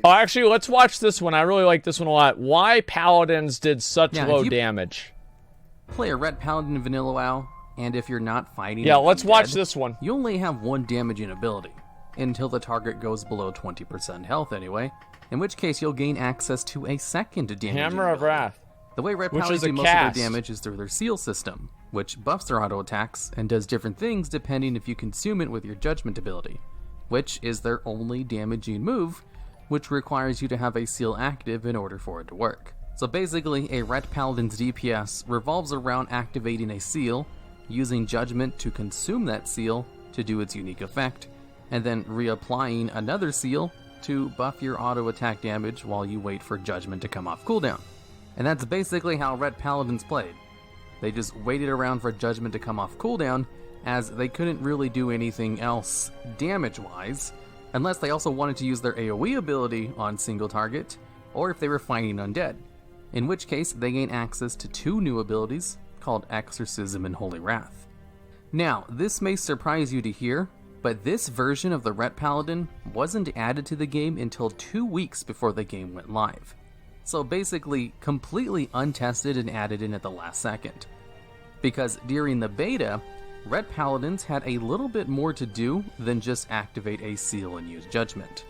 Oh, actually, let's watch this one. I really like this one a lot. Why Paladins did such low damage. Play a Red Paladin in Vanilla WoW, and if you're not fighting... Yeah, let's watch this one. You only have one damaging ability, until the target goes below 20% health anyway, in which case you'll gain access to a second damaging Hammer of Wrath. The way Red Paladins do most of their damage is through their seal system, which buffs their auto attacks and does different things depending if you consume it with your judgment ability, which is their only damaging move, which requires you to have a seal active in order for it to work. So basically, a Red Paladin's DPS revolves around activating a seal, using judgment to consume that seal to do its unique effect, and then reapplying another seal to buff your auto attack damage while you wait for judgment to come off cooldown. And that's basically how Red Paladins played. They just waited around for judgment to come off cooldown, as they couldn't really do anything else damage-wise, unless they also wanted to use their AoE ability on single target, or if they were fighting undead, in which case they gain access to two new abilities called Exorcism and Holy Wrath. Now, this may surprise you to hear, but this version of the Ret Paladin wasn't added to the game until 2 weeks before the game went live. So basically, completely untested and added in at the last second. Because during the beta, Ret Paladins had a little bit more to do than just activate a seal and use judgment.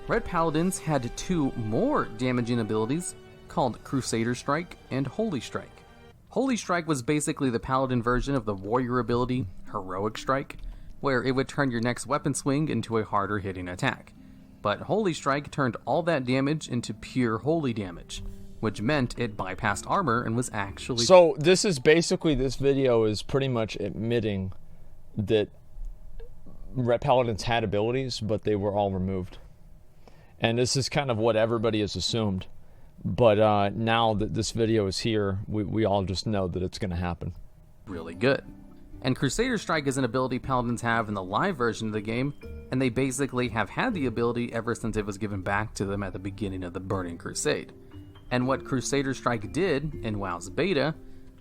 Ret Paladins had two more damaging abilities called Crusader Strike and Holy Strike. Holy Strike was basically the Paladin version of the warrior ability Heroic Strike, where it would turn your next weapon swing into a harder hitting attack. But Holy Strike turned all that damage into pure holy damage, which meant it bypassed armor and was actually... So this is basically, this video is pretty much admitting that Ret Paladins had abilities, but they were all removed. And this is kind of what everybody has assumed. But now that this video is here, we all just know that it's going to happen. Really good. And Crusader Strike is an ability Paladins have in the live version of the game, and they basically have had the ability ever since it was given back to them at the beginning of the Burning Crusade. And what Crusader Strike did in WoW's beta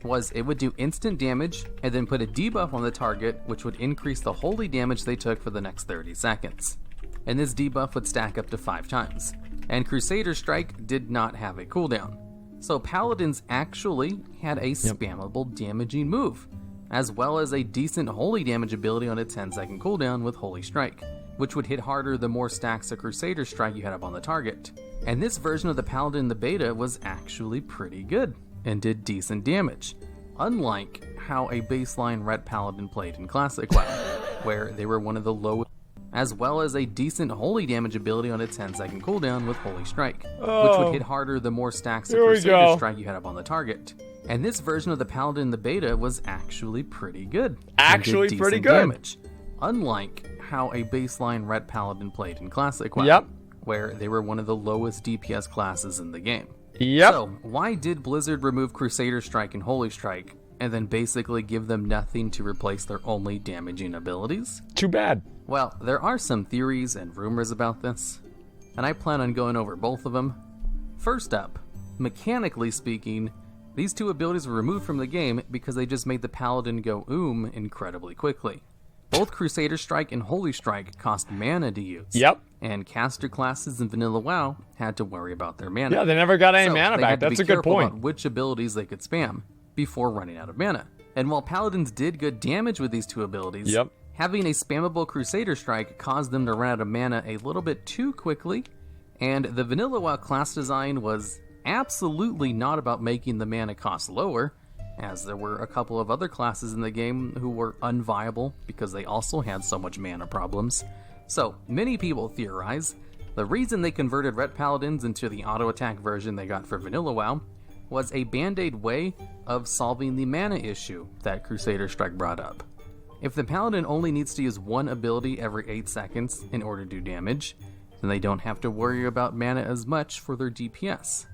was it would do instant damage and then put a debuff on the target, which would increase the holy damage they took for the next 30 seconds. And this debuff would stack up to 5 times. And Crusader Strike did not have a cooldown. So Paladins actually had a spammable damaging move, as well as a decent holy damage ability on a 10-second cooldown with Holy Strike, which would hit harder the more stacks of Crusader Strike you had up on the target. And this version of the Paladin in the beta was actually pretty good, and did decent damage, unlike how a baseline Ret Paladin played in Classic WoW, where they were one of the lowest, as well as a decent holy damage ability on a 10-second cooldown with Holy Strike, which would hit harder the more stacks of Crusader Strike you had up on the target. And this version of the Paladin in the beta was actually pretty good. Actually pretty good. Damage, unlike how a baseline Ret Paladin played in Classic WoW, where they were one of the lowest DPS classes in the game. So, why did Blizzard remove Crusader Strike and Holy Strike, and then basically give them nothing to replace their only damaging abilities? Too bad. Well, there are some theories and rumors about this, and I plan on going over both of them. First up, mechanically speaking, these two abilities were removed from the game because they just made the Paladin go incredibly quickly. Both Crusader Strike and Holy Strike cost mana to use. And caster classes in Vanilla WoW had to worry about their mana. Yeah, they never got any mana back. That's a good point. About which abilities they could spam before running out of mana. And while Paladins did good damage with these two abilities, having a spammable Crusader Strike caused them to run out of mana a little bit too quickly, and the Vanilla WoW class design was absolutely not about making the mana cost lower, as there were a couple of other classes in the game who were unviable because they also had so much mana problems. So, many people theorize the reason they converted Ret Paladins into the auto-attack version they got for Vanilla WoW was a band-aid way of solving the mana issue that Crusader Strike brought up. If the Paladin only needs to use one ability every 8 seconds in order to do damage, then they don't have to worry about mana as much for their DPS.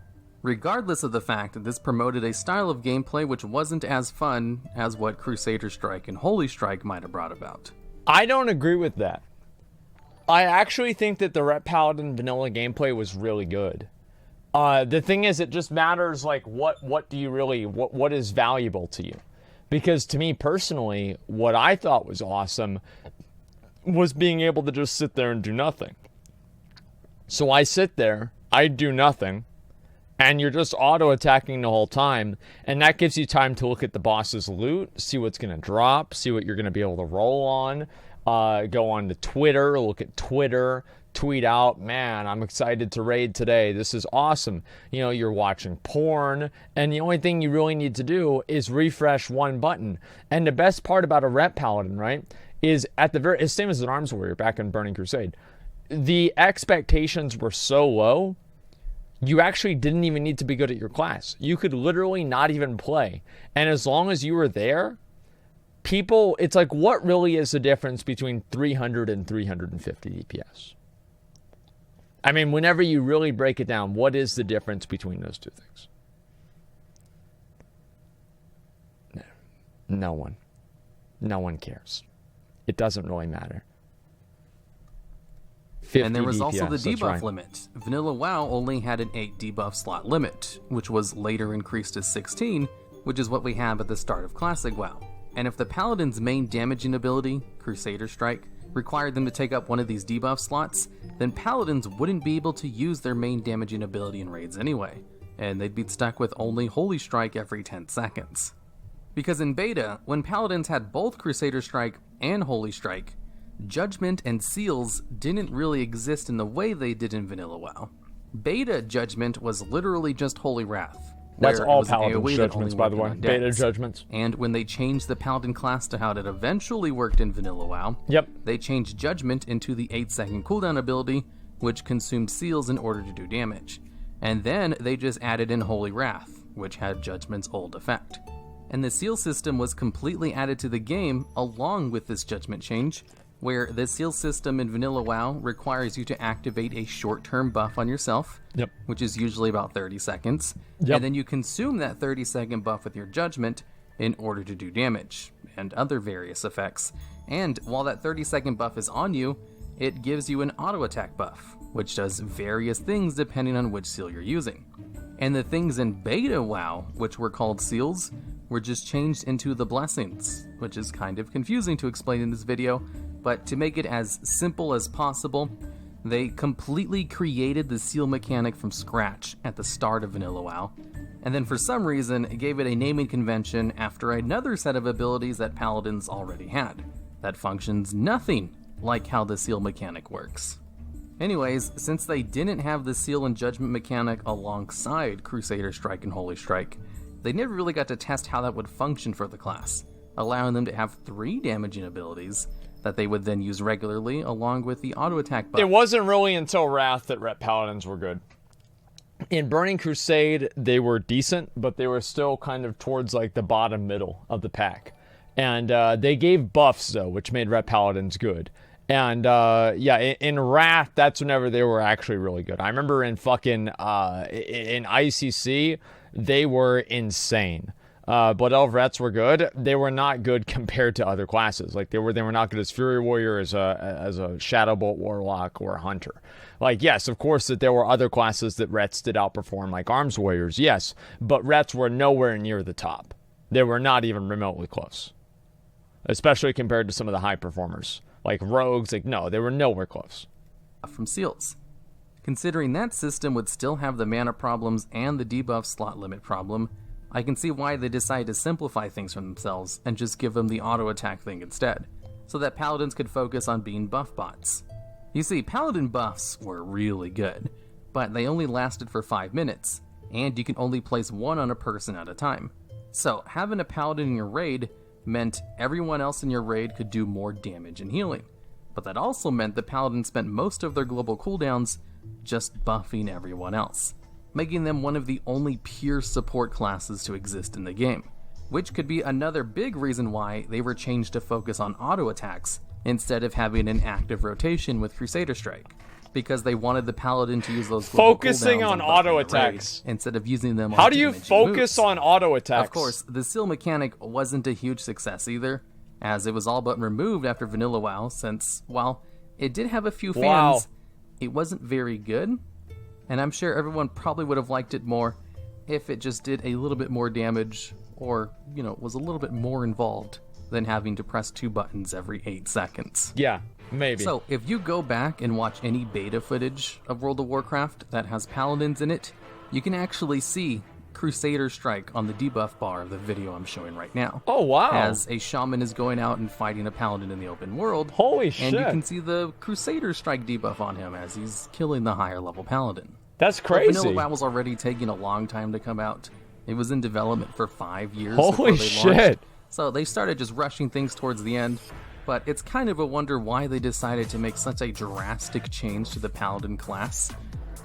Regardless of the fact that this promoted a style of gameplay which wasn't as fun as what Crusader Strike and Holy Strike might have brought about. I don't agree with that. I actually think that the Ret Paladin vanilla gameplay was really good. The thing is, it just matters, like, what do you really, what is valuable to you? Because to me personally, what I thought was awesome was being able to just sit there and do nothing. So I sit there, I do nothing, and you're just auto-attacking the whole time, and that gives you time to look at the boss's loot, see what's going to drop, see what you're going to be able to roll on, go on to Twitter, look at Twitter, tweet out, man, I'm excited to raid today. This is awesome. You know, you're watching porn, and the only thing you really need to do is refresh one button. And the best part about a rep paladin, right, is at the very, it's same as an arms warrior back in Burning Crusade. The expectations were so low, you actually didn't even need to be good at your class. You could literally not even play. And as long as you were there, people, it's like, what really is the difference between 300 and 350 DPS? I mean, whenever you really break it down, what is the difference between those two things? No one. No one cares. It doesn't really matter. And there was also the debuff limit. Vanilla WoW only had an 8 debuff slot limit, which was later increased to 16, which is what we have at the start of Classic WoW. And if the Paladin's main damaging ability, Crusader Strike, required them to take up one of these debuff slots, then Paladins wouldn't be able to use their main damaging ability in raids anyway, and they'd be stuck with only Holy Strike every 10 seconds. Because in beta, when Paladins had both Crusader Strike and Holy Strike, Judgment and Seals didn't really exist in the way they did in Vanilla WoW. Beta Judgment was literally just Holy Wrath. That's all Paladin judgments, by the way. Beta judgments. And when they changed the Paladin class to how it eventually worked in Vanilla WoW, they changed Judgment into the 8-second cooldown ability, which consumed Seals in order to do damage. And then they just added in Holy Wrath, which had Judgment's old effect. And the Seal system was completely added to the game along with this Judgment change, where the Seal system in Vanilla WoW requires you to activate a short-term buff on yourself, which is usually about 30 seconds, and then you consume that 30-second buff with your Judgment in order to do damage, and other various effects. And while that 30-second buff is on you, it gives you an auto-attack buff, which does various things depending on which seal you're using. And the things in Beta WoW, which were called seals, were just changed into the blessings, which is kind of confusing to explain in this video, but to make it as simple as possible, they completely created the seal mechanic from scratch at the start of Vanilla WoW, and then for some reason gave it a naming convention after another set of abilities that Paladins already had, that functions nothing like how the seal mechanic works. Anyways, since they didn't have the Seal and Judgment mechanic alongside Crusader Strike and Holy Strike, they never really got to test how that would function for the class, allowing them to have 3 damaging abilities that they would then use regularly along with the auto attack buff. It wasn't really until Wrath that Rep Paladins were good. In Burning Crusade, they were decent, but they were still kind of towards like the bottom middle of the pack. And they gave buffs, though, which made Rep Paladins good. And in Wrath, that's whenever they were actually really good. I remember in fucking in ICC, they were insane. But Elf Rets were good. They were not good compared to other classes. Like they were not good as Fury Warrior, as a Shadowbolt Warlock, or a Hunter. Like, yes, of course that there were other classes that Rets did outperform, like Arms Warriors, yes. But Rets were nowhere near the top. They were not even remotely close. Especially compared to some of the high performers. Like Rogues, like, no, they were nowhere close. From Seals. Considering that system would still have the mana problems and the debuff slot limit problem, I can see why they decided to simplify things for themselves and just give them the auto attack thing instead, so that Paladins could focus on being buff bots. You see, Paladin buffs were really good, but they only lasted for 5 minutes, and you can only place one on a person at a time. So having a Paladin in your raid meant everyone else in your raid could do more damage and healing, but that also meant the Paladins spent most of their global cooldowns just buffing everyone else, making them one of the only pure support classes to exist in the game, which could be another big reason why they were changed to focus on auto attacks instead of having an active rotation with Crusader Strike, because they wanted the Paladin to use those global focusing on auto attacks instead of using them on How do you focus on auto attacks? Of course, the seal mechanic wasn't a huge success either, as it was all but removed after Vanilla WoW, since while it did have a few fans, it wasn't very good. And I'm sure everyone probably would have liked it more if it just did a little bit more damage, or, was a little bit more involved than having to press 2 buttons every 8 seconds. Yeah. Maybe. So, if you go back and watch any beta footage of World of Warcraft that has Paladins in it, you can actually see Crusader Strike on the debuff bar of the video I'm showing right now. Oh, wow. As a shaman is going out and fighting a paladin in the open world. Holy shit. And you can see the Crusader Strike debuff on him as he's killing the higher level paladin. That's crazy. Vanilla WoW was already taking a long time to come out. It was in development for 5 years Holy before they shit. launched. So they started just rushing things towards the end. But it's kind of a wonder why they decided to make such a drastic change to the paladin class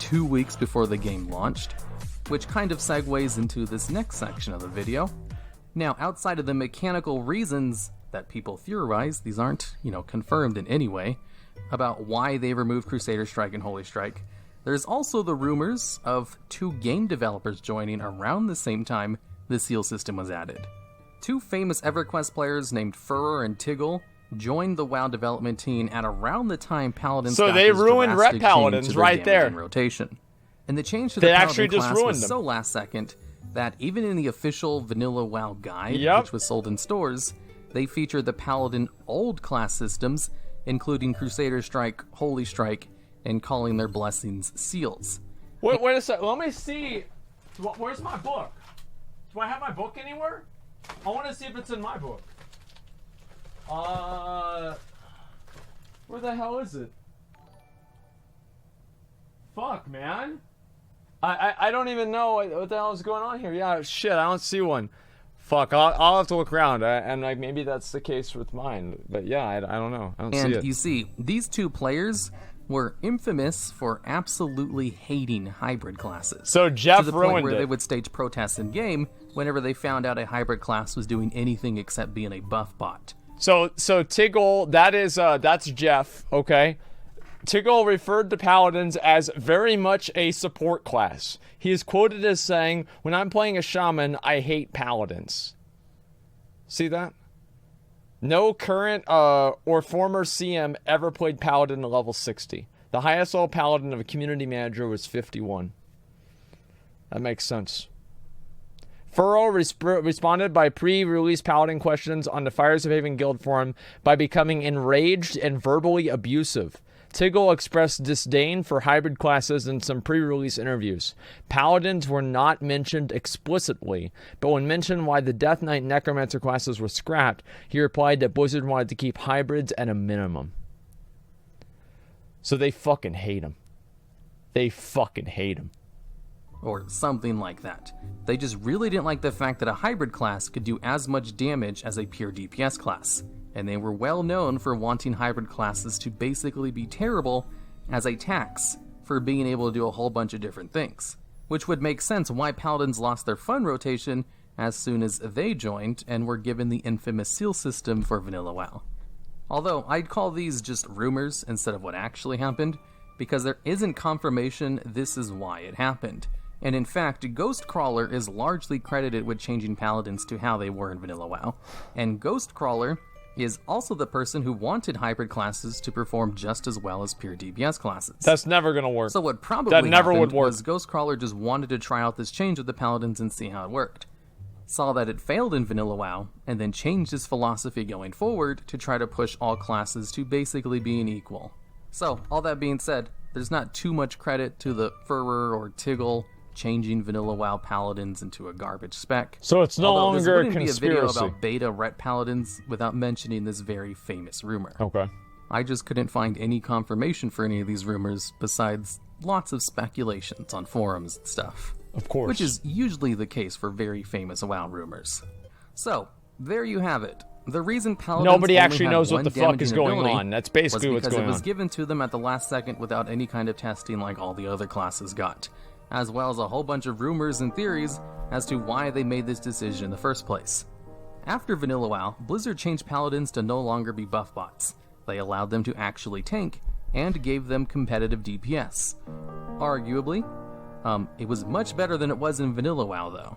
2 weeks before the game launched. Which kind of segues into this next section of the video. Now, outside of the mechanical reasons that people theorize, these aren't, confirmed in any way, about why they removed Crusader Strike and Holy Strike, there's also the rumors of 2 game developers joining around the same time the seal system was added. 2 famous EverQuest players named Furor and Tiggle joined the WoW development team at around the time Paladins so got they this ruined drastic Ret Paladins change to their right there. damage and rotation. And the change to the They Paladin actually just class ruined was them. so last second that even in the official Vanilla WoW guide, Yep. which was sold in stores, they featured the Paladin old class systems, including Crusader Strike, Holy Strike, and calling their blessings seals. Wait a second. Let me see. Where's my book? Do I have my book anywhere? I want to see if it's in my book. Where the hell is it? Fuck, man. I don't even know what the hell is going on here. Yeah, shit, I don't see one. Fuck, I'll have to look around, and maybe that's the case with mine. But yeah, I don't know. I don't see it. And you see, these 2 players were infamous for absolutely hating hybrid classes. So Jeff to the point ruined where it. they would stage protests in game whenever they found out a hybrid class was doing anything except being a buff bot. So Tiggle, that's Jeff, okay? Tiggle referred to Paladins as very much a support class. He is quoted as saying, "When I'm playing a shaman, I hate Paladins." See that? No current or former CM ever played Paladin at level 60. The highest level Paladin of a community manager was 51. That makes sense. Furrow responded by pre-release Paladin questions on the Fires of Haven Guild forum by becoming enraged and verbally abusive. Tiggle expressed disdain for hybrid classes in some pre-release interviews. Paladins were not mentioned explicitly, but when mentioned why the Death Knight Necromancer classes were scrapped, he replied that Blizzard wanted to keep hybrids at a minimum. So they fucking hate him. They fucking hate him. Or something like that. They just really didn't like the fact that a hybrid class could do as much damage as a pure DPS class. And they were well known for wanting hybrid classes to basically be terrible as a tax for being able to do a whole bunch of different things. Which would make sense why Paladins lost their fun rotation as soon as they joined and were given the infamous seal system for Vanilla WoW. Although I'd call these just rumors instead of what actually happened, because there isn't confirmation this is why it happened. And in fact, Ghostcrawler is largely credited with changing Paladins to how they were in Vanilla WoW. And Ghostcrawler is also the person who wanted hybrid classes to perform just as well as pure DPS classes. That's never gonna work. So what probably that never happened would work. was Ghostcrawler just wanted to try out this change with the Paladins and see how it worked. Saw that it failed in Vanilla WoW, and then changed his philosophy going forward to try to push all classes to basically being equal. So, all that being said, there's not too much credit to the Furor or Tiggle changing Vanilla WoW Paladins into a garbage spec. So it's no Although longer a this wouldn't conspiracy. be a video about beta Ret Paladins without mentioning this very famous rumor. Okay. I just couldn't find any confirmation for any of these rumors besides lots of speculations on forums and stuff. Of course. Which is usually the case for very famous WoW rumors. So, there you have it. The reason Paladins Nobody only actually had knows what one the fuck is damaging going ability on. That's basically was what's because going it was on. given to them at the last second without any kind of testing like all the other classes got, as well as a whole bunch of rumors and theories as to why they made this decision in the first place. After Vanilla WoW, Blizzard changed Paladins to no longer be buff bots. They allowed them to actually tank, and gave them competitive DPS. Arguably, it was much better than it was in Vanilla WoW though.